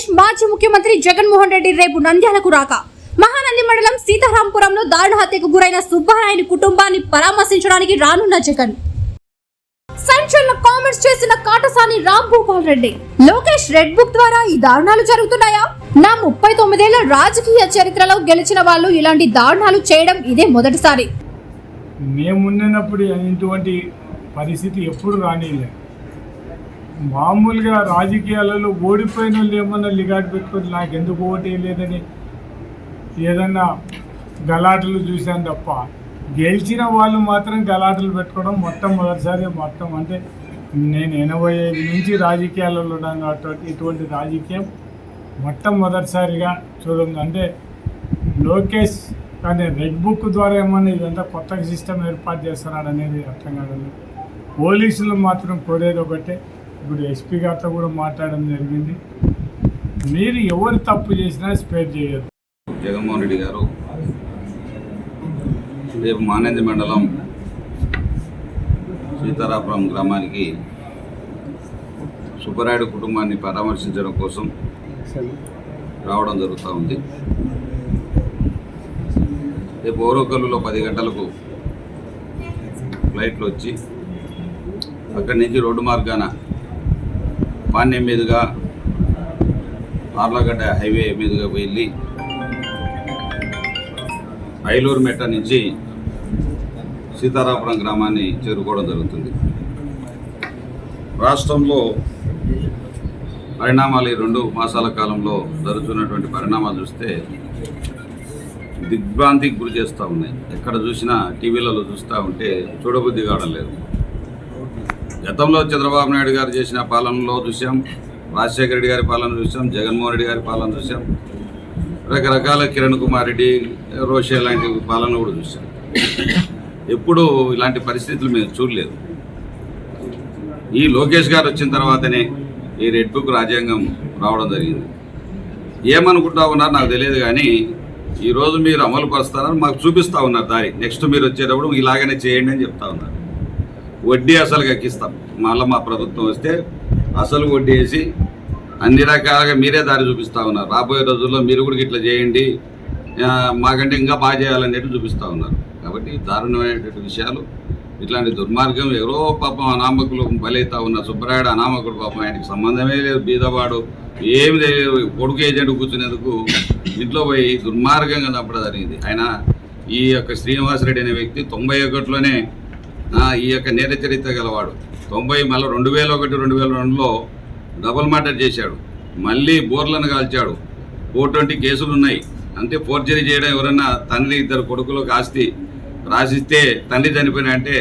లోకేష్ మాజీ ముఖ్యమంత్రి జగన్మోహన్ రెడ్డి రేపు నంద్యాలకు రాక మహానంది మండలం సీతారాంపురంలో దారుణ హత్యకు గురైన సుబ్బారాయుని కుటుంబాన్ని పరామర్శించడానికి రానున్న జగన్ సంచలన కామెంట్స్ చేసిన కాటసాని రాంభూపాల్ రెడ్డి. లోకేష్ రెడ్ బుక్ ద్వారా ఈ దారుణాలు జరుగుతున్నాయా? నా 39 ఏళ్ల రాజకీయ చరిత్రలో గెలిచిన వాళ్ళు ఇలాంటి దారుణాలు చేయడం ఇదే మొదటిసారి. మేమున్నప్పుడు ఇటువంటి పరిస్థితి ఎప్పుడు రానిలేదు. మామూలుగా రాజకీయాలలో ఓడిపోయిన వాళ్ళు ఏమన్నా లిగాట్ పెట్టుకొని నాకు ఎందుకు ఓటు లేదని ఏదన్నా గలాటలు చూశాను తప్ప, గెలిచిన వాళ్ళు మాత్రం గలాటలు పెట్టుకోవడం మొట్టమొదటిసారి. అంటే నేను 85 నుంచి రాజకీయాలలో ఉన్నాను కాబట్టి ఇటువంటి రాజకీయం మొట్టమొదటిసారిగా చూడండి. అంటే లోకేష్ కానీ రెడ్ బుక్ ద్వారా ఏమన్నా ఇదంతా కొత్తగా సిస్టమ్ ఏర్పాటు చేస్తున్నాడు అనేది అర్థం కాదు. పోలీసులు మాత్రం కోరేది ఒకటే. ఇప్పుడు ఎస్పీ గారితో కూడా మాట్లాడడం జరిగింది. మీరు ఎవరు తప్పు చేసినా స్పేర్ చేయొద్దు. జగన్మోహన్ రెడ్డి గారు రేపు మానంది మండలం సీతారాపురం గ్రామానికి సుబ్బరాయుడు కుటుంబాన్ని పరామర్శించడం కోసం రావడం జరుగుతూ ఉంది. రేపు ఓరోకల్లులో 10 గంటలకు ఫ్లైట్లో వచ్చి అక్కడి నుంచి రోడ్డు మార్గాన పాణ్యం మీదుగా ఆర్లగడ్డ హైవే మీదుగా వెళ్ళి ఐలూరు మెట్ట నుంచి సీతారాపురం గ్రామాన్ని చేరుకోవడం జరుగుతుంది. రాష్ట్రంలో పరిణామాలు 2 మాసాల కాలంలో జరుగుతున్నటువంటి పరిణామాలు చూస్తే దిగ్భ్రాంతికి గురి చేస్తూ ఉన్నాయి. ఎక్కడ చూసినా టీవీలలో చూస్తూ ఉంటే చూడబుద్ధి కావడం లేదు. గతంలో చంద్రబాబు నాయుడు గారు చేసిన పాలనలో చూసాం, రాజశేఖర రెడ్డి గారి పాలన చూసాం, జగన్మోహన్ రెడ్డి గారి పాలన చూసాం, రకరకాల కిరణ్ కుమార్ రెడ్డి, రోషే లాంటి పాలన కూడా చూసాం. ఎప్పుడు ఇలాంటి పరిస్థితులు మేము చూడలేదు. ఈ లోకేష్ గారు వచ్చిన తర్వాతనే ఈ రెడ్ బుక్ రాజ్యాంగం రావడం జరిగింది. ఏమనుకుంటా ఉన్నారు నాకు తెలియదు, కానీ ఈరోజు మీరు అమలు పరుస్తారని మాకు చూపిస్తూ ఉన్నారు దారి. నెక్స్ట్ మీరు వచ్చేటప్పుడు ఇలాగనే చేయండి అని చెప్తా ఉన్నారు. వడ్డీ అసలు ఎక్కిస్తాం, మళ్ళీ మా ప్రభుత్వం వస్తే అసలు వడ్డీ వేసి అన్ని రకాలుగా మీరే దారి చూపిస్తూ ఉన్నారు. రాబోయే రోజుల్లో మీరు కూడా ఇట్లా చేయండి, మాకంటే ఇంకా బాగా చేయాలనేట్టు చూపిస్తూ ఉన్నారు. కాబట్టి దారుణమైనటువంటి విషయాలు, ఇట్లాంటి దుర్మార్గం. ఎవరో పాపం అనామకులు బలైతా ఉన్న సుబ్బరాయుడు అనామకుడు, పాపం ఆయనకి సంబంధమే లేదు, బీదవాడు, ఏమి తెలియదు. కొడుకు ఏజెంట్ కూర్చునేందుకు ఇంట్లో పోయి దుర్మార్గంగా చంపడం జరిగింది. ఆయన ఈ యొక్క శ్రీనివాసరెడ్డి అనే వ్యక్తి 91లోనే ఈ యొక్క నేర చరిత్ర గలవాడు. 90 మళ్ళీ 2001, 2002లో డబుల్ మర్డర్ చేశాడు. మళ్ళీ బోర్లను కాల్చాడు. 420 కేసులు ఉన్నాయి. అంటే ఫోర్జరీ చేయడం. ఎవరన్నా తండ్రి 2 కొడుకులకు ఆస్తి రాసిస్తే తండ్రి చనిపోయినా అంటే